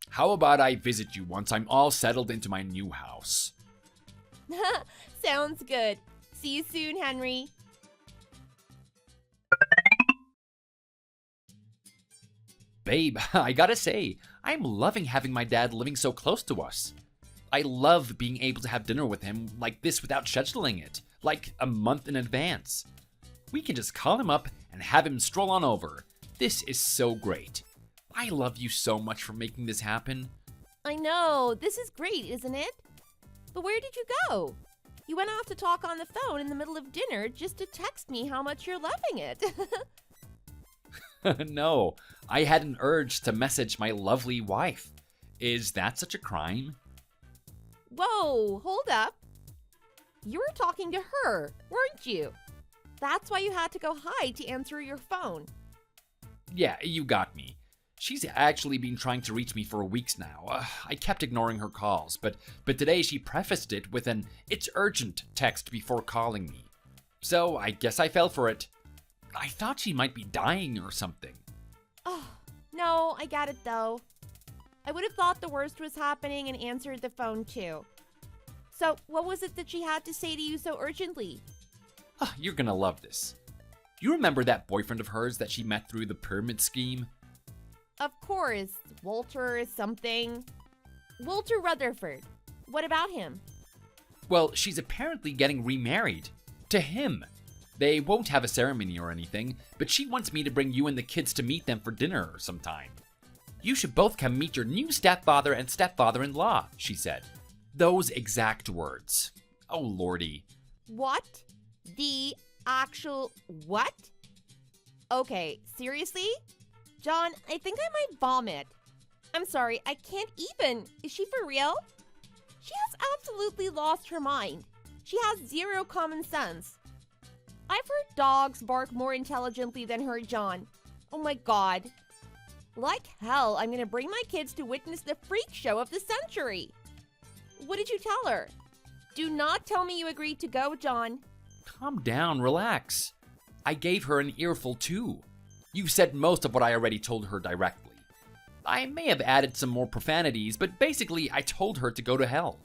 [SPEAKER 2] How about I visit you once I'm all settled into my new house?
[SPEAKER 4] Sounds good. See you soon, Henry.
[SPEAKER 5] Babe, I gotta say, I'm loving having my dad living so close to us. I love being able to have dinner with him like this without scheduling it, like a month in advance. We can just call him up and have him stroll on over. This is so great. I love you so much for making this happen.
[SPEAKER 4] I know. This is great, isn't it? But where did you go? You went off to talk on the phone in the middle of dinner just to text me how much you're loving it.
[SPEAKER 5] No, I had an urge to message my lovely wife. Is that such a crime?
[SPEAKER 4] Whoa, hold up. You were talking to her, weren't you? That's why you had to go hide to answer your phone.
[SPEAKER 5] Yeah, you got me. She's actually been trying to reach me for weeks now. I kept ignoring her calls, but today she prefaced it with an "it's urgent" text before calling me. So I guess I fell for it. I thought she might be dying or something.
[SPEAKER 4] Oh, no, I got it though. I would have thought the worst was happening and answered the phone too. So, what was it that she had to say to you so urgently?
[SPEAKER 5] Oh, you're gonna love this. You remember that boyfriend of hers that she met through the pyramid scheme?
[SPEAKER 4] Of course, Walter something. Walter Rutherford. What about him?
[SPEAKER 5] Well, she's apparently getting remarried. To him. They won't have a ceremony or anything, but she wants me to bring you and the kids to meet them for dinner sometime. You should both come meet your new stepfather and stepfather-in-law, she said. Those exact words. Oh, lordy.
[SPEAKER 4] What? The What? Okay, seriously? John, I think I might vomit. I'm sorry, I can't even. Is she for real? She has absolutely lost her mind. She has zero common sense. I've heard dogs bark more intelligently than her, John. Oh my god. Like hell, I'm gonna bring my kids to witness the freak show of the century. What did you tell her? Do not tell me you agreed to go, John.
[SPEAKER 5] Calm down, relax. I gave her an earful too. You said most of what I already told her directly. I may have added some more profanities, but basically I told her to go to hell.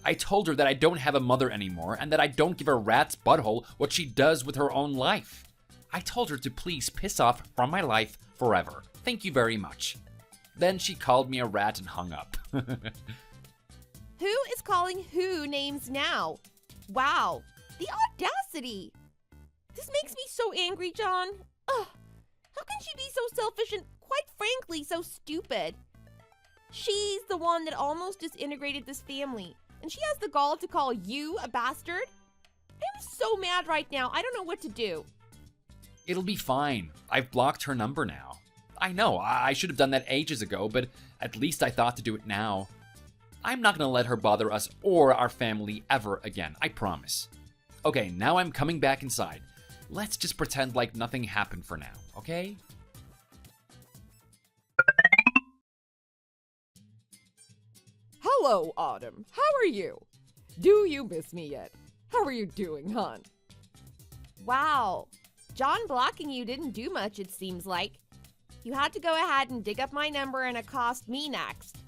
[SPEAKER 5] I told her that I don't have a mother anymore and that I don't give a rat's butthole what she does with her own life. I told her to please piss off from my life forever. Thank you very much. Then she called me a rat and hung up.
[SPEAKER 4] Who is calling who names now? Wow, the audacity! This makes me so angry, John. Ugh, how can she be so selfish and, quite frankly, so stupid? She's the one that almost disintegrated this family, and she has the gall to call you a bastard? I'm so mad right now, I don't know what to do.
[SPEAKER 5] It'll be fine. I've blocked her number now. I know, I should have done that ages ago, but at least I thought to do it now. I'm not gonna let her bother us or our family ever again, I promise. Okay, now I'm coming back inside. Let's just pretend like nothing happened for now, okay?
[SPEAKER 3] Hello, Autumn. How are you? Do you miss me yet? How are you doing, hon?
[SPEAKER 4] Wow, John blocking you didn't do much, it seems like. You had to go ahead and dig up my number and accost me next.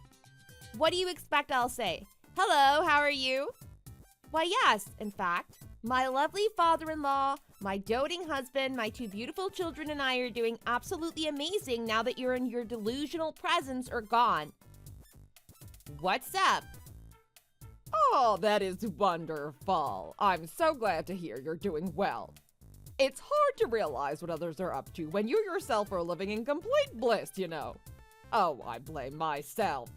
[SPEAKER 4] What do you expect I'll say? Hello, how are you? Why, yes, in fact, my lovely father-in-law, my doting husband, my two beautiful children and I are doing absolutely amazing now that you're in your delusional presence or gone. What's up?
[SPEAKER 3] Oh, that is wonderful. I'm so glad to hear you're doing well. It's hard to realize what others are up to when you yourself are living in complete bliss, you know. Oh, I blame myself.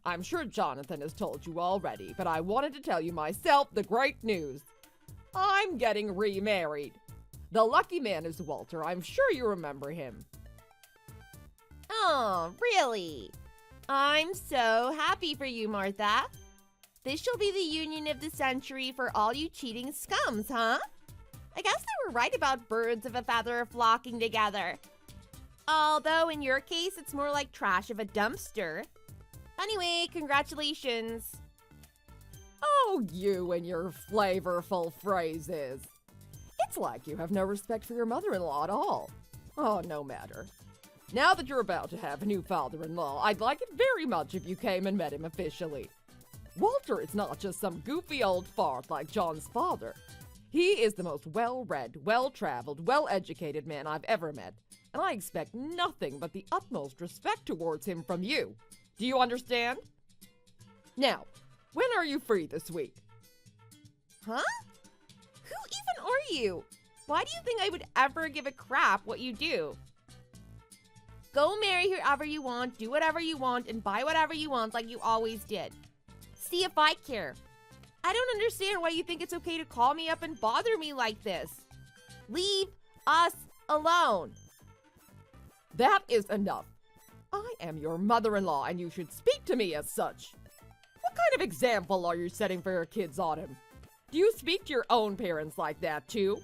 [SPEAKER 3] I'm sure Jonathan has told you already, but I wanted to tell you myself the great news. I'm getting remarried. The lucky man is Walter. I'm sure you remember him.
[SPEAKER 4] Oh, really? I'm so happy for you, Martha. This shall be the union of the century for all you cheating scums, huh? I guess they were right about birds of a feather flocking together. Although in your case, it's more like trash of a dumpster. Anyway, congratulations.
[SPEAKER 3] Oh, you and your flavorful phrases. It's like you have no respect for your mother-in-law at all. Oh, no matter. Now that you're about to have a new father-in-law, I'd like it very much if you came and met him officially. Walter is not just some goofy old fart like John's father. He is the most well-read, well-traveled, well-educated man I've ever met, and I expect nothing but the utmost respect towards him from you. Do you understand? Now, when are you free this week?
[SPEAKER 4] Huh? Who even are you? Why do you think I would ever give a crap what you do? Go marry whoever you want, do whatever you want, and buy whatever you want like you always did. See if I care. I don't understand why you think it's okay to call me up and bother me like this. Leave us alone.
[SPEAKER 3] That is enough. I am your mother-in-law, and you should speak to me as such. What kind of example are you setting for your kids, Autumn? Do you speak to your own parents like that, too?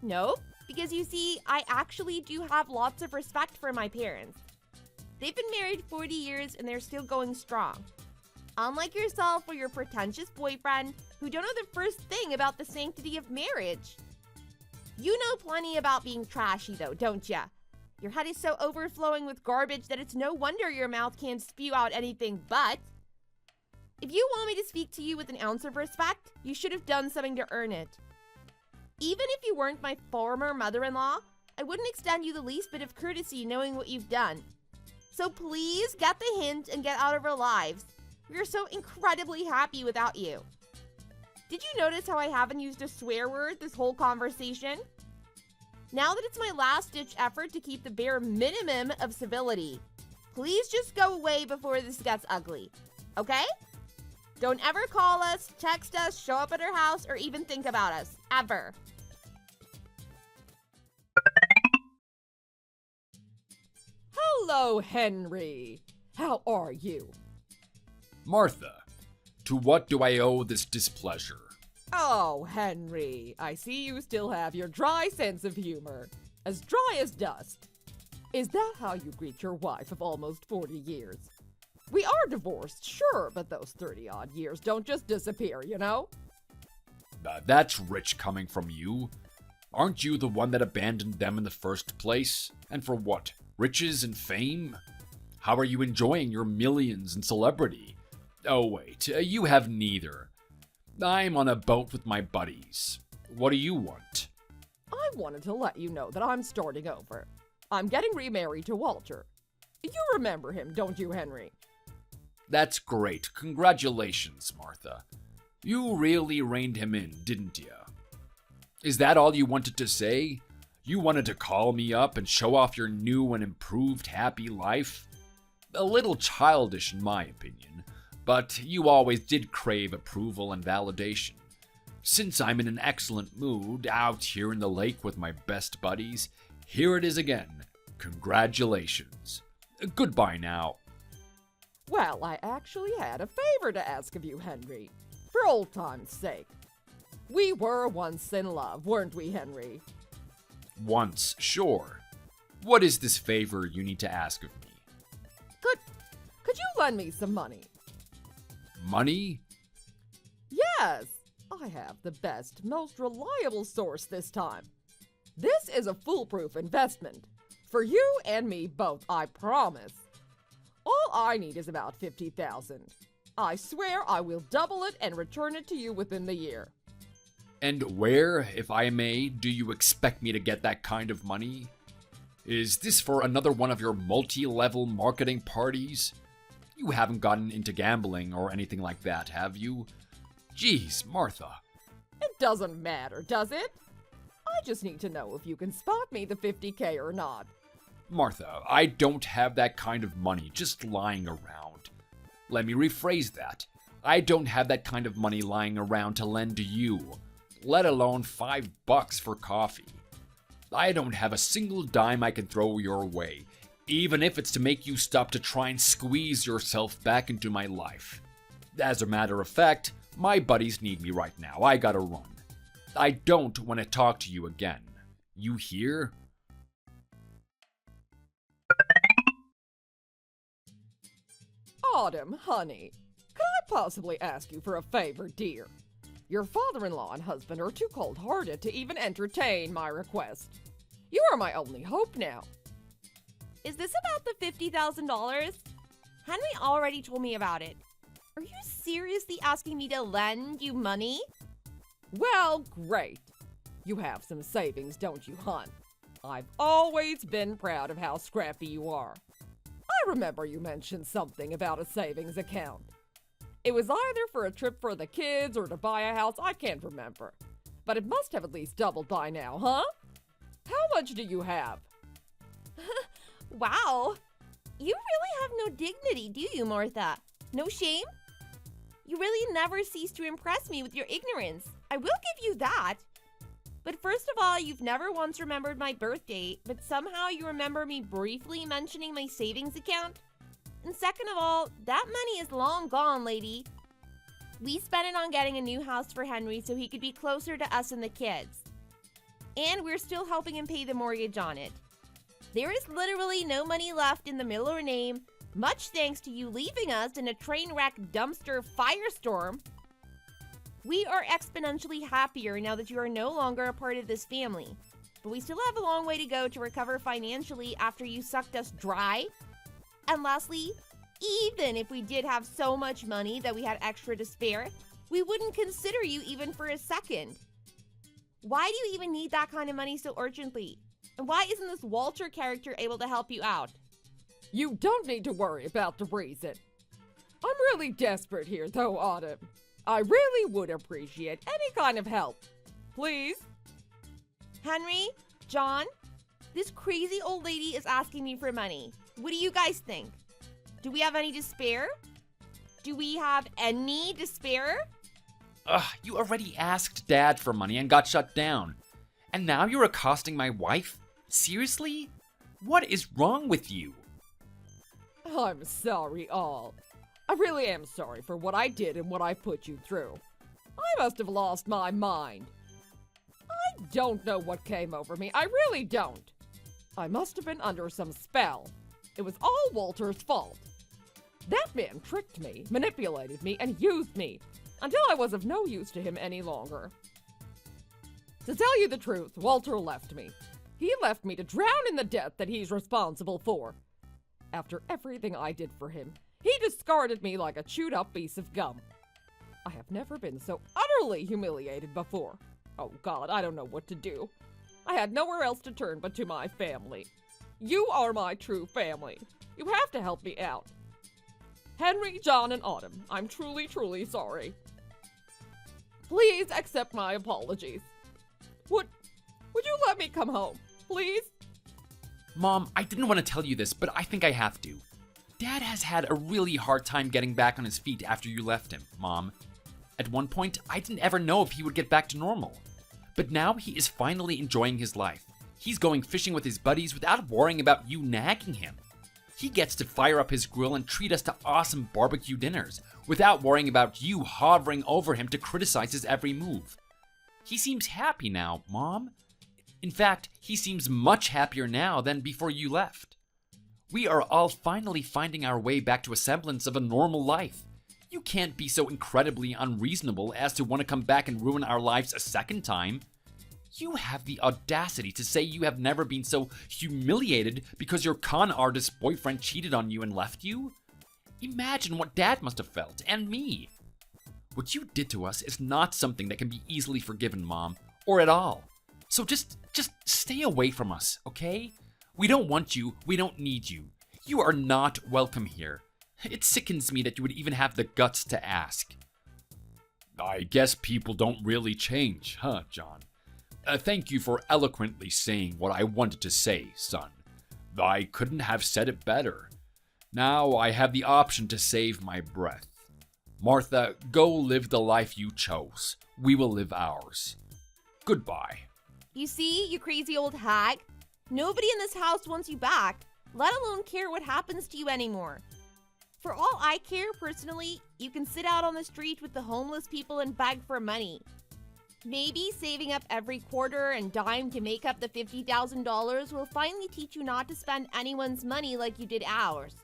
[SPEAKER 4] No, because you see, I actually do have lots of respect for my parents. They've been married 40 years, and they're still going strong. Unlike yourself or your pretentious boyfriend, who don't know the first thing about the sanctity of marriage. You know plenty about being trashy, though, don't ya? Your head is so overflowing with garbage that it's no wonder your mouth can't spew out anything but. If you want me to speak to you with an ounce of respect, you should have done something to earn it. Even if you weren't my former mother-in-law, I wouldn't extend you the least bit of courtesy knowing what you've done. So please get the hint and get out of our lives. We are so incredibly happy without you. Did you notice how I haven't used a swear word this whole conversation? Now that it's my last-ditch effort to keep the bare minimum of civility, please just go away before this gets ugly, okay? Don't ever call us, text us, show up at our house, or even think about us, ever.
[SPEAKER 3] Hello, Henry. How are you?
[SPEAKER 2] Martha, to what do I owe this displeasure?
[SPEAKER 3] Oh, Henry, I see you still have your dry sense of humor. As dry as dust. Is that how you greet your wife of almost 40 years? We are divorced, sure, but those 30-odd years don't just disappear, you know?
[SPEAKER 2] That's rich coming from you. Aren't you the one that abandoned them in the first place? And for what? Riches and fame? How are you enjoying your millions and celebrity? Oh wait, you have neither. I'm on a boat with my buddies. What do you want?
[SPEAKER 3] I wanted to let you know that I'm starting over. I'm getting remarried to Walter. You remember him, don't you, Henry?
[SPEAKER 2] That's great. Congratulations, Martha. You really reined him in, didn't you? Is that all you wanted to say? You wanted to call me up and show off your new and improved happy life? A little childish in my opinion, but you always did crave approval and validation. Since I'm in an excellent mood out here in the lake with my best buddies, here it is again. Congratulations. Goodbye now.
[SPEAKER 3] Well, I actually had a favor to ask of you, Henry. For old time's sake. We were once in love, weren't we, Henry?
[SPEAKER 2] Once, sure. What is this favor you need to ask of me?
[SPEAKER 3] Could you lend me some money?
[SPEAKER 2] Money?
[SPEAKER 3] Yes, I have the best, most reliable source this time. This is a foolproof investment. For you and me both, I promise. All I need is about $50,000. I swear I will double it and return it to you within the year.
[SPEAKER 2] And where, if I may, do you expect me to get that kind of money? Is this for another one of your multi-level marketing parties? You haven't gotten into gambling or anything like that, have you? Jeez, Martha.
[SPEAKER 3] It doesn't matter, does it? I just need to know if you can spot me the $50K or not.
[SPEAKER 2] Martha, I don't have that kind of money just lying around. Let me rephrase that. I don't have that kind of money lying around to lend to you, let alone $5 for coffee. I don't have a single dime I can throw your way, even if it's to make you stop to try and squeeze yourself back into my life. As a matter of fact, my buddies need me right now. I gotta run. I don't want to talk to you again. You hear?
[SPEAKER 3] Autumn, honey, could I possibly ask you for a favor, dear? Your father-in-law and husband are too cold-hearted to even entertain my request. You are my only hope now.
[SPEAKER 4] Is this about the $50,000? Henry already told me about it. Are you seriously asking me to lend you money?
[SPEAKER 3] Well, great. You have some savings, don't you, hon? I've always been proud of how scrappy you are. I remember you mentioned something about a savings account. It was either for a trip for the kids or to buy a house, I can't remember. But it must have at least doubled by now, huh? How much do you have?
[SPEAKER 4] Wow. You really have no dignity, do you, Martha? No shame? You really never cease to impress me with your ignorance. I will give you that. But first of all, you've never once remembered my birthday, but somehow you remember me briefly mentioning my savings account. And second of all, that money is long gone, lady. We spent it on getting a new house for Henry so he could be closer to us and the kids. And we're still helping him pay the mortgage on it. There is literally no money left in the Miller name, much thanks to you leaving us in a train wreck dumpster firestorm. We are exponentially happier now that you are no longer a part of this family. But we still have a long way to go to recover financially after you sucked us dry. And lastly, even if we did have so much money that we had extra to spare, we wouldn't consider you even for a second. Why do you even need that kind of money so urgently? And why isn't this Walter character able to help you out?
[SPEAKER 3] You don't need to worry about the reason. I'm really desperate here, though, Autumn. I really would appreciate any kind of help. Please?
[SPEAKER 4] Henry, John, this crazy old lady is asking me for money. What do you guys think? Do we have any to spare? Do we have any to spare?
[SPEAKER 5] You already asked Dad for money and got shut down. And now you're accosting my wife? Seriously? What is wrong with you?
[SPEAKER 3] I'm sorry, all. I really am sorry for what I did and what I put you through. I must have lost my mind. I don't know what came over me. I really don't. I must have been under some spell. It was all Walter's fault. That man tricked me, manipulated me, and used me until I was of no use to him any longer. To tell you the truth, Walter left me. He left me to drown in the debt that he's responsible for. After everything I did for him, he discarded me like a chewed-up piece of gum. I have never been so utterly humiliated before. Oh God, I don't know what to do. I had nowhere else to turn but to my family. You are my true family. You have to help me out. Henry, John, and Autumn, I'm truly, truly sorry. Please accept my apologies. Would you let me come home, please?
[SPEAKER 5] Mom, I didn't want to tell you this, but I think I have to. Dad has had a really hard time getting back on his feet after you left him, Mom. At one point, I didn't ever know if he would get back to normal. But now he is finally enjoying his life. He's going fishing with his buddies without worrying about you nagging him. He gets to fire up his grill and treat us to awesome barbecue dinners without worrying about you hovering over him to criticize his every move. He seems happy now, Mom. In fact, he seems much happier now than before you left. We are all finally finding our way back to a semblance of a normal life. You can't be so incredibly unreasonable as to want to come back and ruin our lives a second time. You have the audacity to say you have never been so humiliated because your con artist boyfriend cheated on you and left you? Imagine what Dad must have felt, and me. What you did to us is not something that can be easily forgiven, Mom, or at all. So just stay away from us, okay? We don't want you, we don't need you. You are not welcome here. It sickens me that you would even have the guts to ask.
[SPEAKER 2] I guess people don't really change, huh, John? Thank you for eloquently saying what I wanted to say, son. I couldn't have said it better. Now I have the option to save my breath. Martha, go live the life you chose. We will live ours. Goodbye.
[SPEAKER 4] You see, you crazy old hag? Nobody in this house wants you back, let alone care what happens to you anymore. For all I care, personally, you can sit out on the street with the homeless people and beg for money. Maybe saving up every quarter and dime to make up the $50,000 will finally teach you not to spend anyone's money like you did ours.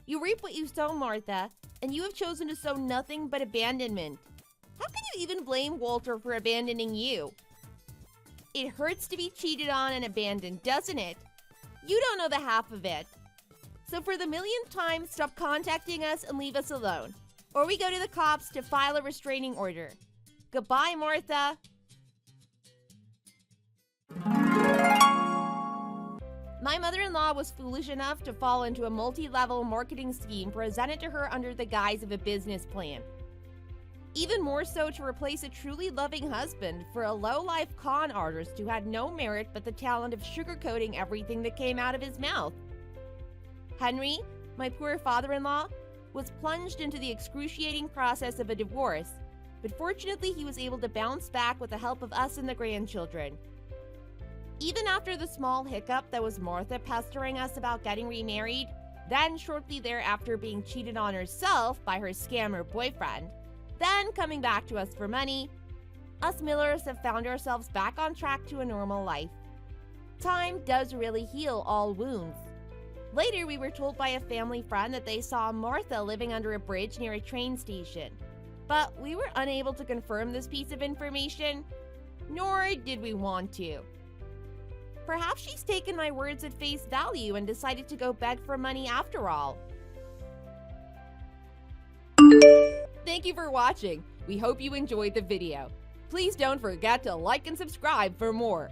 [SPEAKER 4] You reap what you sow, Martha, and you have chosen to sow nothing but abandonment. How can you even blame Walter for abandoning you? It hurts to be cheated on and abandoned, doesn't it? You don't know the half of it. So for the millionth time, stop contacting us and leave us alone. Or we go to the cops to file a restraining order. Goodbye, Martha. My mother-in-law was foolish enough to fall into a multi-level marketing scheme presented to her under the guise of a business plan. Even more so to replace a truly loving husband for a low-life con artist who had no merit but the talent of sugarcoating everything that came out of his mouth. Henry, my poor father-in-law, was plunged into the excruciating process of a divorce, but fortunately he was able to bounce back with the help of us and the grandchildren. Even after the small hiccup that was Martha pestering us about getting remarried, then shortly thereafter being cheated on herself by her scammer boyfriend, then coming back to us for money, us Millers have found ourselves back on track to a normal life. Time does really heal all wounds. Later, we were told by a family friend that they saw Martha living under a bridge near a train station. But we were unable to confirm this piece of information, nor did we want to. Perhaps she's taken my words at face value and decided to go beg for money after all. Thank you for watching. We hope you enjoyed the video. Please don't forget to like and subscribe for more.